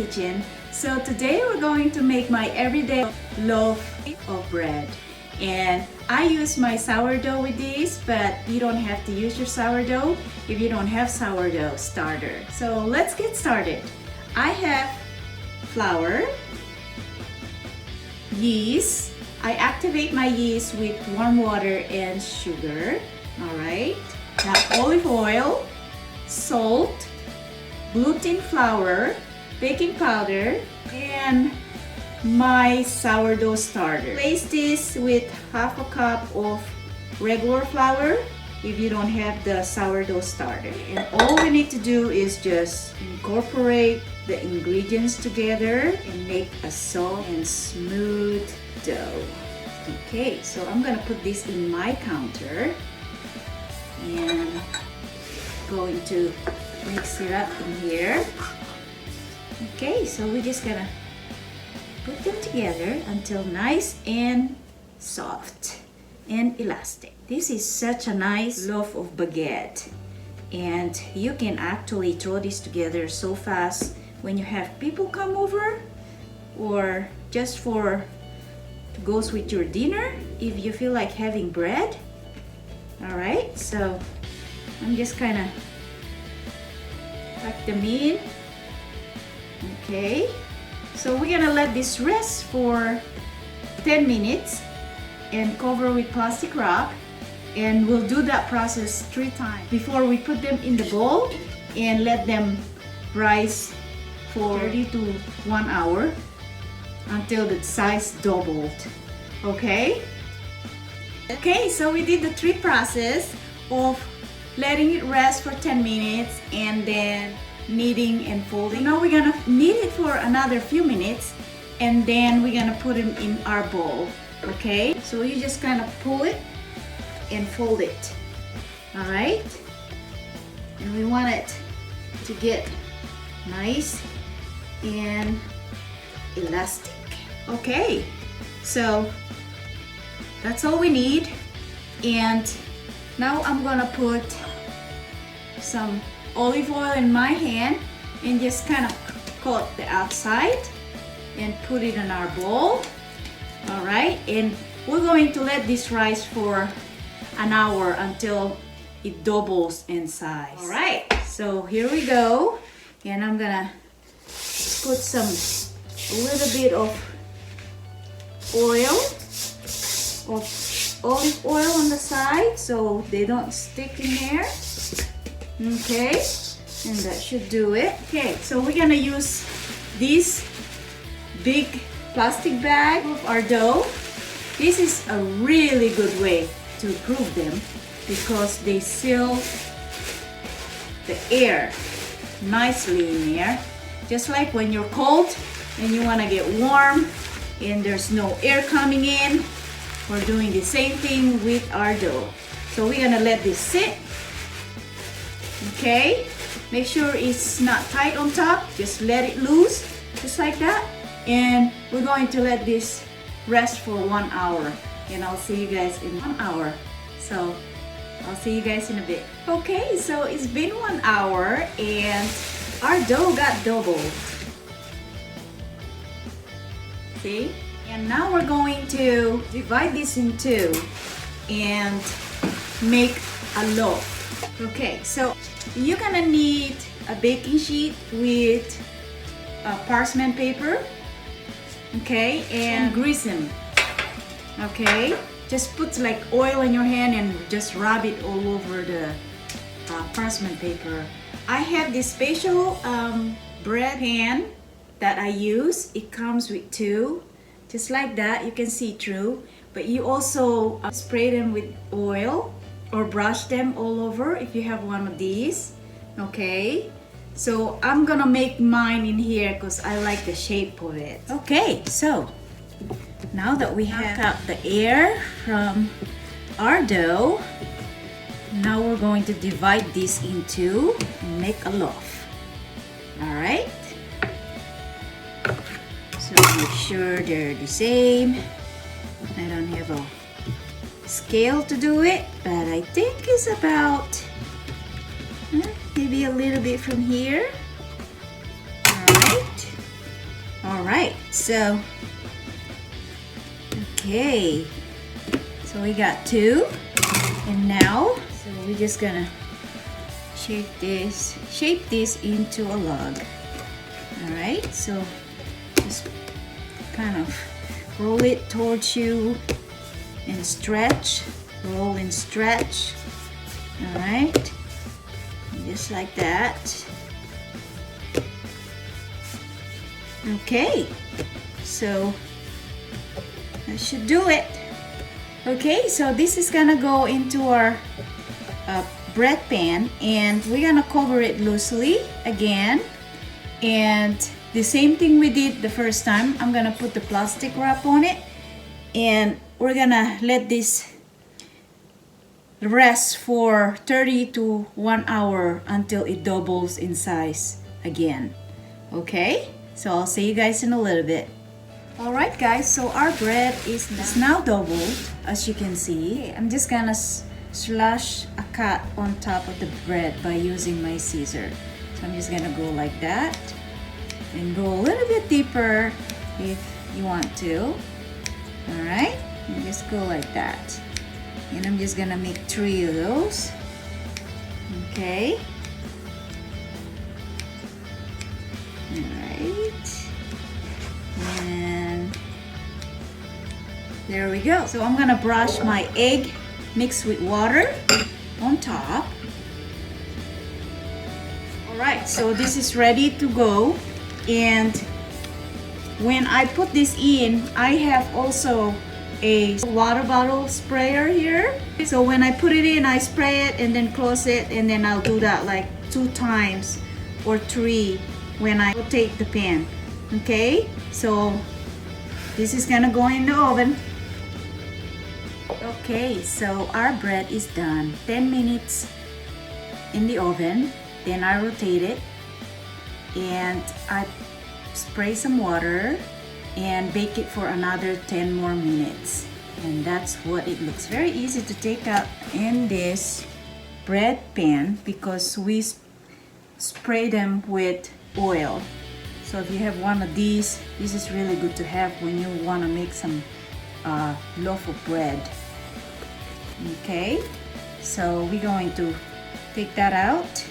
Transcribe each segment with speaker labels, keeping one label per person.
Speaker 1: kitchen. So today we're going to make my everyday loaf of bread. And I use my sourdough with this, but you don't have to use your sourdough if you don't have sourdough starter. So let's get started. I have flour, yeast. I activate my yeast with warm water and sugar. Alright. Now olive oil, salt, gluten flour, baking powder, and my sourdough starter. Place this with half a cup of regular flour if you don't have the sourdough starter. And all we need to do is just incorporate the ingredients together and make a soft and smooth dough. Okay, so I'm gonna put this in my counter and going to mix it up in here. Okay, so we're just gonna put them together until nice and soft and elastic. This is such a nice loaf of baguette, and you can actually throw this together so fast when you have people come over, or just for goes with your dinner if you feel like having bread. All right, so I'm just kind of tuck them in. Okay, so we're gonna let this rest for 10 minutes and cover with plastic wrap, and we'll do that process 3 times before we put them in the bowl and let them rise for 30 to 1 hour until the size doubled. Okay? Okay, so we did the 3 process of letting it rest for 10 minutes and then kneading and folding. Now we're gonna knead it for another few minutes and then we're gonna put them in our bowl. Okay, so you just kind of pull it and fold it. All right, and we want it to get nice and elastic. Okay, so that's all we need. And now I'm gonna put some olive oil in my hand and just kind of coat the outside and put it in our bowl. All right, and we're going to let this rise for an hour until it doubles in size. All right, so here we go, and I'm gonna put a little bit of olive oil on the side so they don't stick in there. Okay, and that should do it. Okay, so we're gonna use this big plastic bag of our dough. This is a really good way to prove them because they seal the air nicely in there. Just like when you're cold and you want to get warm and there's no air coming in, we're doing the same thing with our dough. So we're gonna let this sit. Okay, make sure it's not tight on top, just let it loose, just like that. And we're going to let this rest for 1 hour, and I'll see you guys in 1 hour. So I'll see you guys in a bit. Okay, so it's been 1 hour and our dough got doubled. See? And now we're going to divide this in 2 and make a loaf. Okay, so you're gonna need a baking sheet with parchment paper, okay, and grease them. Okay, just put like oil in your hand and just rub it all over the parchment paper. I have this special bread pan that I use. It comes with 2, just like that. You can see through, but you also spray them with oil or brush them all over if you have one of these. Okay, so I'm gonna make mine in here because I like the shape of it. Okay, so now that we have out the air from our dough, now we're going to divide this in 2 and make a loaf. All right, so make sure they're the same. I don't have a scale to do it, but I think it's about maybe a little bit from here. All right, All right, so okay, so we got 2, and now so we're just gonna shape this into a log. All right, so just kind of roll it towards you and stretch, roll and stretch. All right, just like that. Okay, so that should do it. Okay, so this is gonna go into our bread pan, and we're gonna cover it loosely again, and the same thing we did the first time. I'm gonna put the plastic wrap on it, and we're gonna let this rest for 30 to 1 hour until it doubles in size again. Okay, so I'll see you guys in a little bit. All right guys, so our bread is now doubled, as you can see. I'm just gonna slash a cut on top of the bread by using my scissor. So I'm just gonna go like that and go a little bit deeper if you want to. All right, and just go like that. And I'm just gonna make 3 of those. Okay. All right. And there we go. So I'm gonna brush my egg mixed with water on top. All right, so this is ready to go. And when I put this in, I have also a water bottle sprayer here. So when I put it in, I spray it and then close it, and then I'll do that like 2 times or 3 when I rotate the pan. Okay, so this is gonna go in the oven. Okay, so our bread is done. 10 minutes in the oven, then I rotate it and I spray some water and bake it for another 10 more minutes. And that's what it looks. Very easy to take out in this bread pan because we spray them with oil. So if you have one of these, this is really good to have when you want to make some loaf of bread. Okay, so we're going to take that out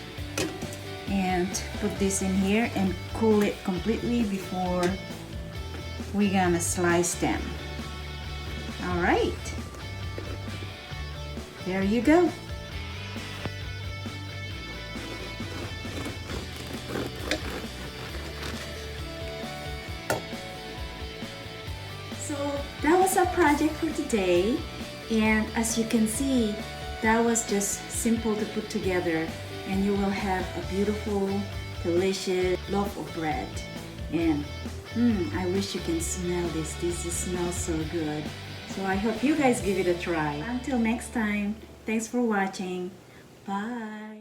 Speaker 1: and put this in here and cool it completely before we're gonna slice them. All right, there you go. So that was our project for today, and as you can see, that was just simple to put together, and you will have a beautiful, delicious loaf of bread. And I wish you can smell this. This smells so good. So I hope you guys give it a try. Until next time, thanks for watching. Bye.